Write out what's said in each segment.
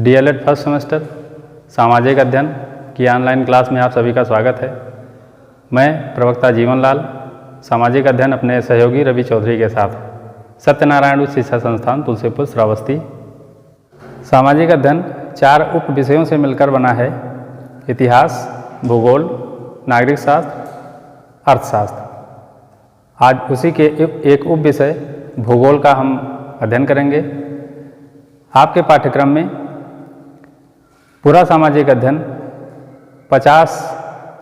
DElEd first semester सामाजिक अध्ययन की ऑनलाइन क्लास में आप सभी का स्वागत है। मैं प्रवक्ता जीवन लाल सामाजिक अध्ययन अपने सहयोगी रवि चौधरी के साथ सत्यनारायण उच्च शिक्षा संस्थान तुलसीपुर श्रावस्ती। सामाजिक अध्ययन 4 उप विषयों से मिलकर बना है: इतिहास, भूगोल, नागरिक शास्त्र, अर्थशास्त्र। आज उसी के एक उप विषय भूगोल का हम अध्ययन करेंगे। आपके पाठ्यक्रम में पूरा सामाजिक अध्ययन 50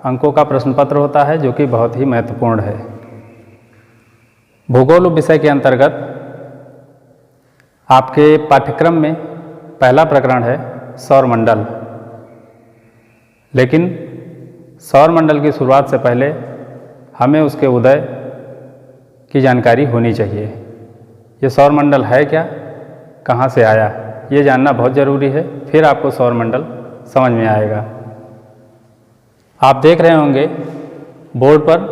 अंकों का प्रश्न पत्र होता है, जो कि बहुत ही महत्वपूर्ण है। भूगोल विषय के अंतर्गत आपके पाठ्यक्रम में पहला प्रकरण है सौरमंडल। लेकिन सौरमंडल की शुरुआत से पहले हमें उसके उदय की जानकारी होनी चाहिए। ये सौरमंडल है क्या, कहाँ से आया, ये जानना बहुत ज़रूरी है, फिर आपको सौरमंडल समझ में आएगा। आप देख रहे होंगे बोर्ड पर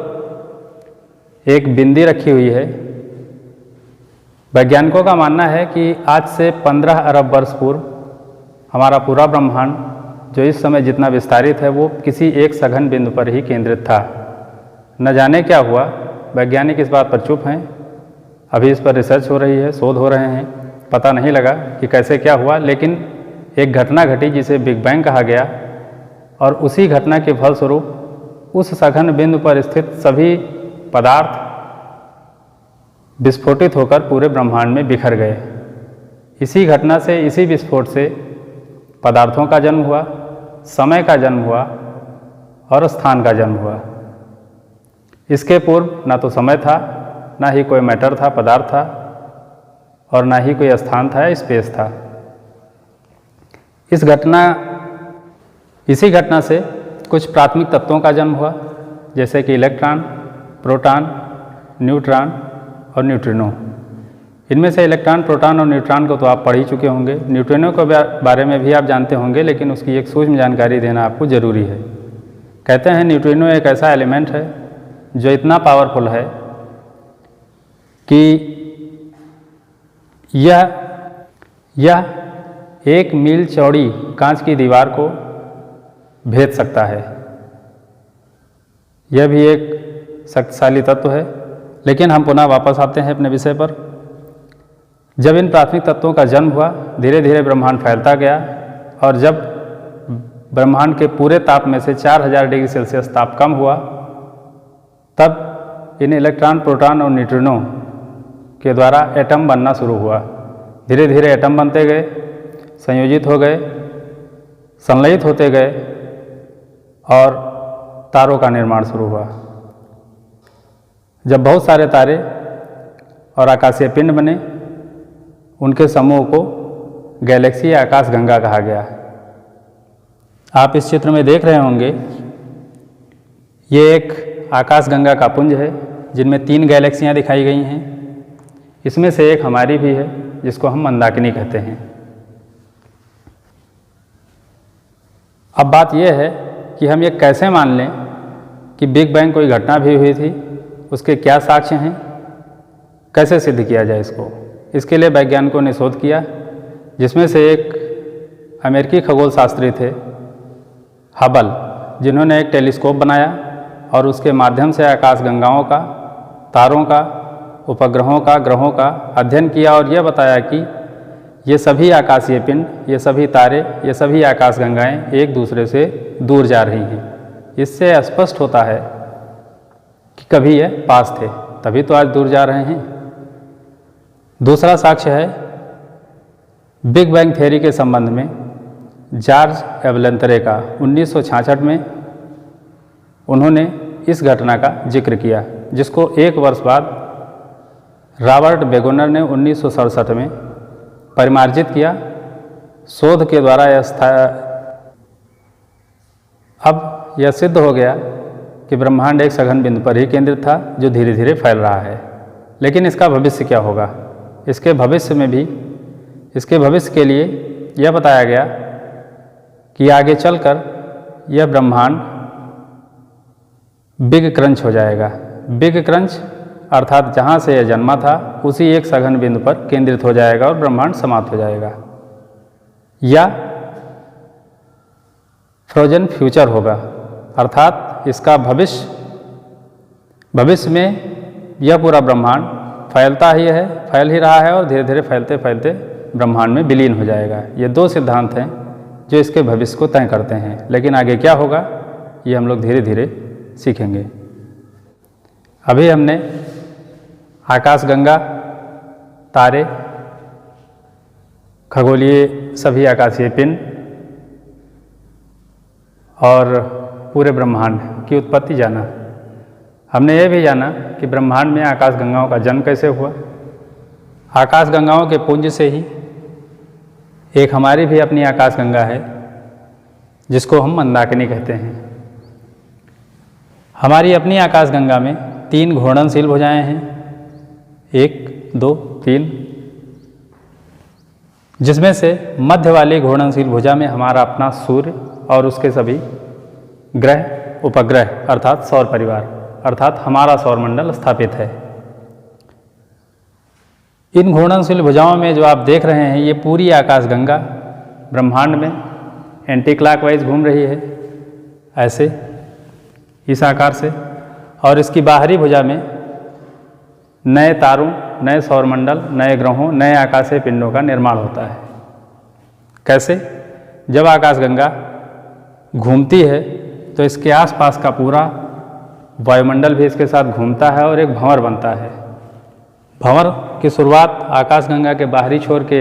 एक बिंदी रखी हुई है। वैज्ञानिकों का मानना है कि आज से 15 अरब वर्ष पूर्व हमारा पूरा ब्रह्मांड, जो इस समय जितना विस्तारित है, वो किसी एक सघन बिंदु पर ही केंद्रित था। न जाने क्या हुआ, वैज्ञानिक इस बात पर चुप हैं। अभी इस पर रिसर्च हो रही है, शोध हो रहे हैं, पता नहीं लगा कि कैसे क्या हुआ। लेकिन एक घटना घटी जिसे बिग बैंग कहा गया, और उसी घटना के फलस्वरूप उस सघन बिंदु पर स्थित सभी पदार्थ विस्फोटित होकर पूरे ब्रह्मांड में बिखर गए। इसी घटना से, इसी विस्फोट से पदार्थों का जन्म हुआ, समय का जन्म हुआ और स्थान का जन्म हुआ। इसके पूर्व ना तो समय था, ना ही कोई मैटर था, पदार्थ था, और ना ही कोई स्थान था या स्पेस था। इसी घटना से कुछ प्राथमिक तत्वों का जन्म हुआ, जैसे कि इलेक्ट्रॉन, प्रोटॉन, न्यूट्रॉन और न्यूट्रिनो। इनमें से इलेक्ट्रॉन, प्रोटॉन और न्यूट्रॉन को तो आप पढ़ ही चुके होंगे। न्यूट्रिनो के बारे में भी आप जानते होंगे, लेकिन उसकी एक सूक्ष्म जानकारी देना आपको ज़रूरी है। कहते हैं न्यूट्रिनो एक ऐसा एलिमेंट है जो इतना पावरफुल है कि यह 1 मील चौड़ी कांच की दीवार को भेद सकता है। यह भी एक शक्तिशाली तत्व है। लेकिन हम पुनः वापस आते हैं अपने विषय पर। जब इन प्राथमिक तत्वों का जन्म हुआ, धीरे धीरे ब्रह्मांड फैलता गया, और जब ब्रह्मांड के पूरे ताप में से 4000 डिग्री सेल्सियस ताप कम हुआ, तब इन इलेक्ट्रॉन, प्रोटॉन और न्यूट्रिनो के द्वारा एटम बनना शुरू हुआ। धीरे धीरे एटम बनते गए, संयोजित हो गए, संलयित होते गए, और तारों का निर्माण शुरू हुआ। जब बहुत सारे तारे और आकाशीय पिंड बने, उनके समूह को गैलेक्सी या आकाशगंगा कहा गया। आप इस चित्र में देख रहे होंगे, ये एक आकाशगंगा का पुंज है, जिनमें 3 गैलेक्सियाँ दिखाई गई हैं। इसमें से एक हमारी भी है, जिसको हम मंदाकिनी कहते हैं। अब बात यह है कि हम ये कैसे मान लें कि बिग बैंग कोई घटना भी हुई थी, उसके क्या साक्ष्य हैं, कैसे सिद्ध किया जाए इसको। इसके लिए वैज्ञानिकों ने शोध किया, जिसमें से एक अमेरिकी खगोल शास्त्री थे हबल, जिन्होंने एक टेलीस्कोप बनाया और उसके माध्यम से आकाशगंगाओं का, तारों का, उपग्रहों का, ग्रहों का अध्ययन किया, और यह बताया कि ये सभी आकाशीय पिंड, ये सभी तारे, ये सभी आकाशगंगाएं एक दूसरे से दूर जा रही हैं। इससे स्पष्ट होता है कि कभी ये पास थे, तभी तो आज दूर जा रहे हैं। दूसरा साक्ष्य है बिग बैंग थ्योरी के संबंध में जॉर्ज एवलेंतरे का। 1966 में उन्होंने इस घटना का जिक्र किया, जिसको 1 वर्ष बाद रॉबर्ट वेगनर ने 1967 में परिमार्जित किया। शोध के द्वारा अब यह सिद्ध हो गया कि ब्रह्मांड एक सघन बिंदु पर ही केंद्रित था, जो धीरे धीरे फैल रहा है। लेकिन इसका भविष्य क्या होगा? इसके भविष्य के लिए यह बताया गया कि आगे चलकर यह ब्रह्मांड बिग क्रंच हो जाएगा। बिग क्रंच अर्थात जहाँ से यह जन्मा था, उसी एक सघन बिंदु पर केंद्रित हो जाएगा और ब्रह्मांड समाप्त हो जाएगा। या फ्रोजन फ्यूचर होगा, अर्थात इसका भविष्य में यह पूरा ब्रह्मांड फैल ही रहा है और धीरे धीरे फैलते फैलते ब्रह्मांड में विलीन हो जाएगा। ये दो सिद्धांत हैं जो इसके भविष्य को तय करते हैं। लेकिन आगे क्या होगा ये हम लोग धीरे धीरे सीखेंगे। अभी हमने आकाशगंगा, तारे, खगोलीय सभी आकाशीय पिंड और पूरे ब्रह्मांड की उत्पत्ति जाना। हमने ये भी जाना कि ब्रह्मांड में आकाशगंगाओं का जन्म कैसे हुआ। आकाशगंगाओं के पुंज से ही एक हमारी भी अपनी आकाशगंगा है जिसको हम मंदाकिनी कहते हैं। हमारी अपनी आकाशगंगा में 3 घूर्णनशील भुजाएं हैं, 1, 2, 3, जिसमें से मध्य वाली घूर्णनशील भुजा में हमारा अपना सूर्य और उसके सभी ग्रह, उपग्रह अर्थात सौर परिवार, अर्थात हमारा सौरमंडल स्थापित है। इन घूर्णनशील भुजाओं में जो आप देख रहे हैं ये पूरी आकाशगंगा ब्रह्मांड में एंटी क्लॉकवाइज घूम रही है, ऐसे इस आकार से। और इसकी बाहरी भुजा में नए तारों, नए सौरमंडल, नए ग्रहों, नए आकाशीय पिंडों का निर्माण होता है। कैसे? जब आकाशगंगा घूमती है तो इसके आसपास का पूरा वायुमंडल भी इसके साथ घूमता है और एक भंवर बनता है। भंवर की शुरुआत आकाशगंगा के बाहरी छोर के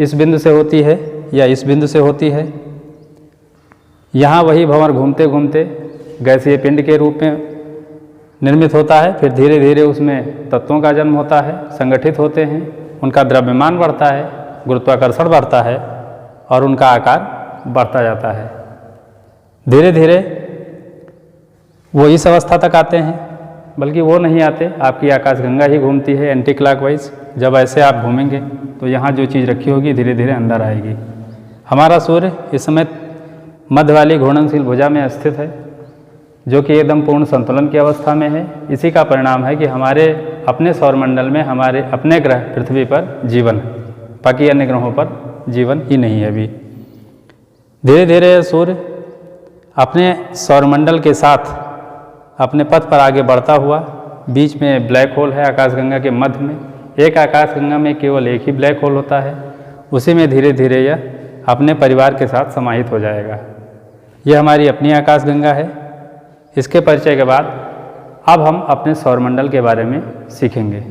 इस बिंदु से होती है या इस बिंदु से होती है। यहाँ वही भंवर घूमते घूमते गैसीय पिंड के रूप में निर्मित होता है। फिर धीरे धीरे उसमें तत्वों का जन्म होता है, संगठित होते हैं, उनका द्रव्यमान बढ़ता है, गुरुत्वाकर्षण बढ़ता है और उनका आकार बढ़ता जाता है। धीरे धीरे वो इस अवस्था तक आते हैं, बल्कि वो नहीं आते, आपकी आकाशगंगा ही घूमती है एंटी क्लॉकवाइज। जब ऐसे आप घूमेंगे तो यहाँ जो चीज़ रखी होगी धीरे धीरे अंदर आएगी। हमारा सूर्य इस समय मध्य वाली घूर्णनशील भुजा में स्थित है, जो कि एकदम पूर्ण संतुलन की अवस्था में है। इसी का परिणाम है कि हमारे अपने सौरमंडल में हमारे अपने ग्रह पृथ्वी पर जीवन है, बाकी अन्य ग्रहों पर जीवन ही नहीं है अभी। धीरे धीरे सूर्य अपने सौरमंडल के साथ अपने पथ पर आगे बढ़ता हुआ, बीच में ब्लैक होल है आकाशगंगा के मध्य में। एक आकाशगंगा में केवल एक ही ब्लैक होल होता है, उसी में धीरे धीरे यह अपने परिवार के साथ समाहित हो जाएगा। यह हमारी अपनी आकाशगंगा है। इसके परिचय के बाद अब हम अपने सौरमंडल के बारे में सीखेंगे।